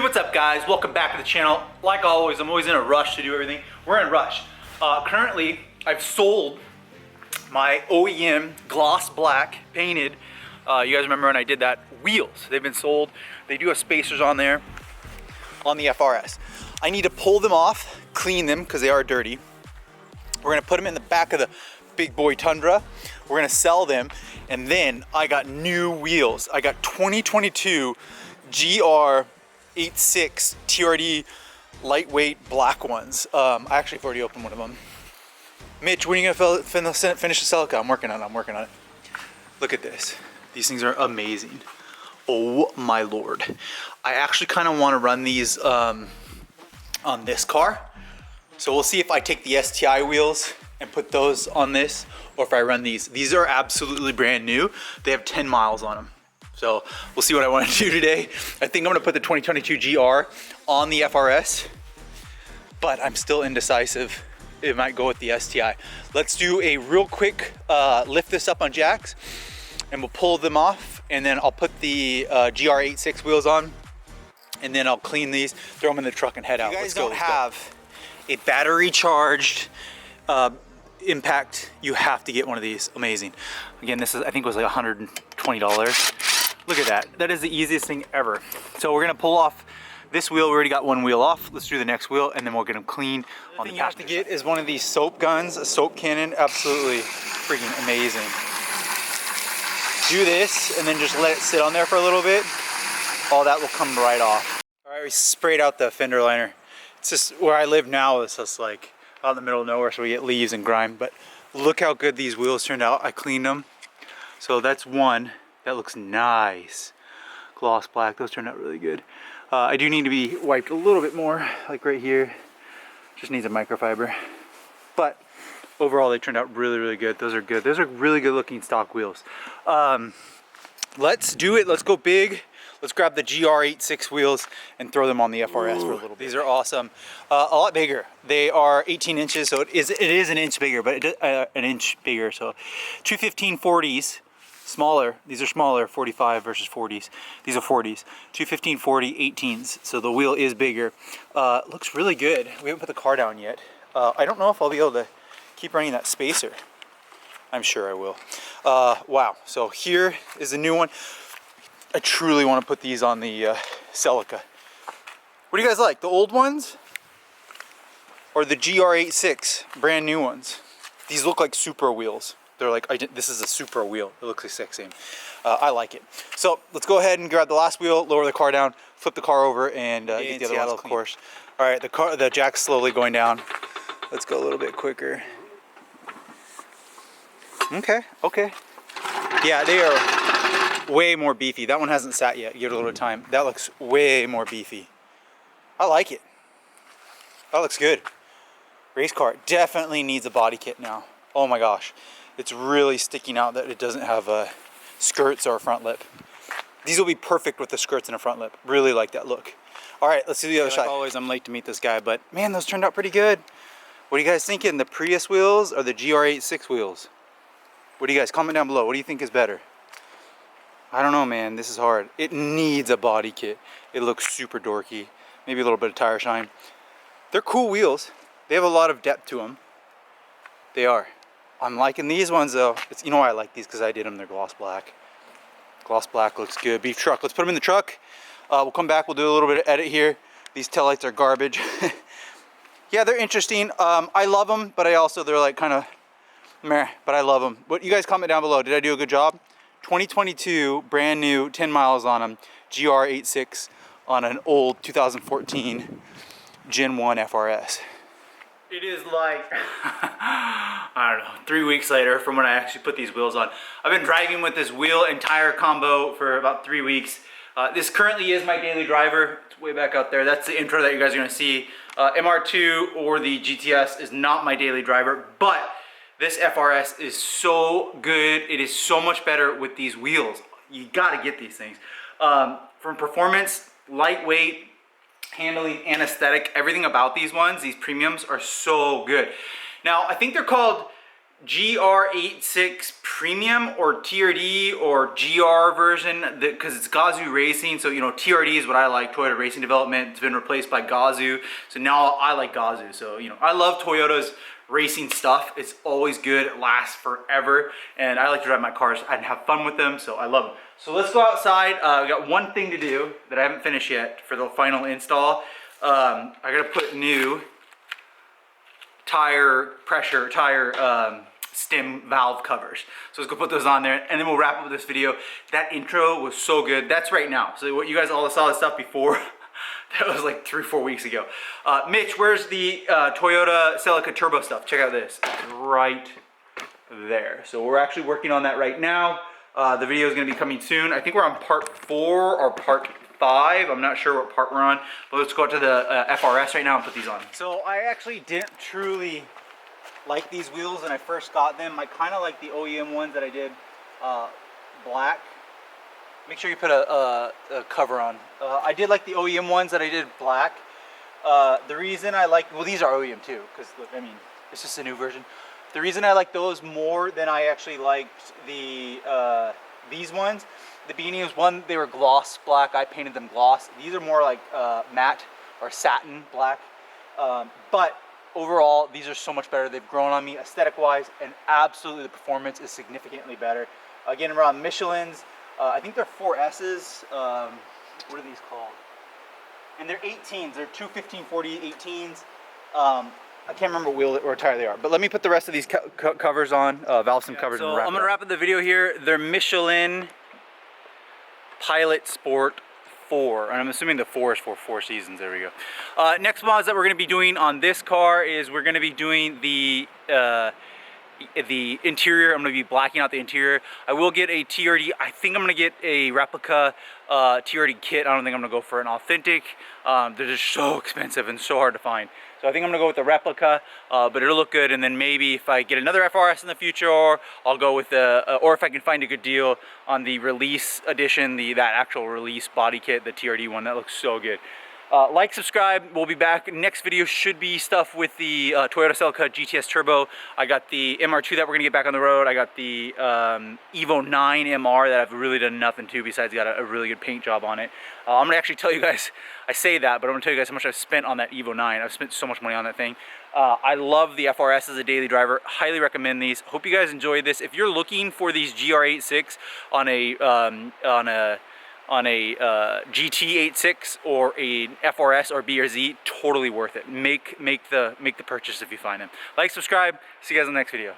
What's up, guys? Welcome back to the channel. Like always, I'm always in a rush to do everything. We're in a rush. Currently, I've sold my OEM gloss black painted. You guys remember when I did that? Wheels. They've been sold. They do have spacers on there on the FRS. I need to pull them off, clean them because they are dirty. We're gonna put them in the back of the big boy Tundra. We're gonna sell them, and then I got new wheels. I got 2022 GR86 TRD lightweight black ones. I actually have already opened one of them. Mitch, when are you gonna finish the CELICA? I'm working on it. Look at this. These things are amazing. Oh my lord. I actually kind of want to run these on this car. So we'll see if I take the STI wheels and put those on this, or if I run these. These are absolutely brand new. They have 10 miles on them. So we'll see what I want to do today. I think I'm gonna put the 2022 GR on the FRS, but I'm still indecisive. It might go with the STI. Let's do a real quick lift this up on jacks, and we'll pull them off, and then I'll put the GR86 wheels on, and then I'll clean these, throw them in the truck, and head out. If you guys don't have a battery charged impact, you have to get one of these. Amazing. Again, this is, I think it was like $120. Look at that. That is the easiest thing ever. So we're gonna pull off this wheel. We already got one wheel off. Let's do the next wheel, and then we'll get them clean on the passenger side. The thing you have to get is one of these soap guns, a soap cannon. Absolutely freaking amazing. Do this, and then just let it sit on there for a little bit. All that will come right off. All right, we sprayed out the fender liner. It's just where I live now. It's just like out in the middle of nowhere, so we get leaves and grime. But look how good these wheels turned out. I cleaned them. So that's one. That looks nice. Gloss black. Those turned out really good. I do need to be wiped a little bit more, like right here. Just needs a microfiber. But overall, they turned out really, really good. Those are good. Those are really good looking stock wheels. Let's do it. Let's go big. Let's grab the GR86 wheels and throw them on the FRS for a little bit. These are awesome. A lot bigger. They are 18 inches, so it is an inch bigger, but an inch bigger. So 215/40s, smaller. These are smaller, 45 versus 40s. These are 40s. 215/40 18s. So the wheel is bigger. Looks really good. We haven't put the car down yet. I don't know if I'll be able to keep running that spacer. I'm sure I will. Wow. So here is the new one. I truly want to put these on the CELICA. What do you guys like? The old ones? Or the GR86 brand new ones? These look like Supra wheels. They're like, this is a Supra wheel. It looks the exact same. I like it. So let's go ahead and grab the last wheel, lower the car down, flip the car over, and get the other one, of course. All right, the jack's slowly going down. Let's go a little bit quicker. Okay. Yeah, they are way more beefy. That one hasn't sat yet. Give it a little time. That looks way more beefy. I like it. That looks good. Race car definitely needs a body kit now. Oh my gosh. It's really sticking out that it doesn't have skirts or a front lip. These will be perfect with the skirts and a front lip. Really like that look. All right, let's do the other side. Like always, I'm late to meet this guy, but man, those turned out pretty good. What are you guys thinking? The Prius wheels or the GR86 wheels? What do you guys, comment down below. What do you think is better? I don't know, man. This is hard. It needs a body kit. It looks super dorky. Maybe a little bit of tire shine. They're cool wheels. They have a lot of depth to them. They are. I'm liking these ones though. You know why I like these? Because I did them. They're gloss black. Gloss black looks good. Beef truck. Let's put them in the truck. We'll come back. We'll do a little bit of edit here. These taillights are garbage. Yeah, they're interesting. I love them, but they're like kind of meh, but I love them. But you guys comment down below. Did I do a good job? 2022, brand new, 10 miles on them. GR86 on an old 2014 Gen 1 FRS. It is like, I don't know, 3 weeks later from when I actually put these wheels on. I've been driving with this wheel and tire combo for about 3 weeks. This currently is my daily driver. It's way back out there. That's the intro that you guys are gonna see. MR2 or the GTS is not my daily driver, but this FRS is so good. It is so much better with these wheels. You gotta get these things. From performance, lightweight, handling, and aesthetic, everything about these ones, these premiums, are so good. Now, I think they're called GR86 Premium or TRD or GR version, because it's Gazoo Racing. So, you know, TRD is what I like, Toyota Racing Development. It's been replaced by Gazoo. So now I like Gazoo. So, you know, I love Toyota's racing stuff. It's always good. It lasts forever. And I like to drive my cars and have fun with them. So I love them. So let's go outside. We got one thing to do that I haven't finished yet for the final install. I got to put new tire stem valve covers. So let's go put those on there and then we'll wrap up with this video. That intro was so good. That's right now. So what you guys all saw this stuff before, that was like 3 or 4 weeks ago. Mitch, where's the Toyota Celica turbo stuff? Check out this. It's right there. So we're actually working on that right now. The video is going to be coming soon. I think we're on part 4 or part 5. I'm not sure what part we're on. But let's go out to the FRS right now and put these on. So I actually didn't truly like these wheels when I first got them. I kind of like the OEM ones that I did black. Make sure you put a cover on. I did like the OEM ones that I did black. The reason I like, well, these are OEM too, because I mean, it's just a new version. The reason I like those more than I actually liked the these ones, the beanies, one, they were gloss black. I painted them gloss. These are more like matte or satin black. But overall, these are so much better. They've grown on me aesthetic-wise, and absolutely the performance is significantly better. Again, we're on Michelin's. I think they're 4S's. What are these called? And they're 18s. They're 215/40 18s. I can't remember what wheel or tire they are. But let me put the rest of these covers on, valve stem covers. So I'm gonna wrap up the video here. They're Michelin Pilot Sport 4, and I'm assuming the 4 is for 4 seasons. There we go. Next mods that we're gonna be doing on this car is we're gonna be doing the interior. I'm going to be blacking out the interior. I will get a TRD. I think I'm going to get a replica TRD kit. I don't think I'm going to go for an authentic. They're just so expensive and so hard to find. So I think I'm going to go with the replica, but it'll look good. And then maybe if I get another FRS in the future, I'll go with the, or if I can find a good deal on the release edition, that actual release body kit, the TRD one. That looks so good. Like, subscribe. We'll be back. Next video should be stuff with the Toyota Celica GTS Turbo. I got the MR2 that we're going to get back on the road. I got the Evo 9 MR that I've really done nothing to besides got a really good paint job on it. I'm going to actually tell you guys, I say that, but I'm going to tell you guys how much I've spent on that Evo 9. I've spent so much money on that thing. I love the FRS as a daily driver. Highly recommend these. Hope you guys enjoyed this. If you're looking for these GR86 on a GT86 or a FRS or B or Z, totally worth it. Make the purchase if you find them. Like, subscribe. See you guys in the next video.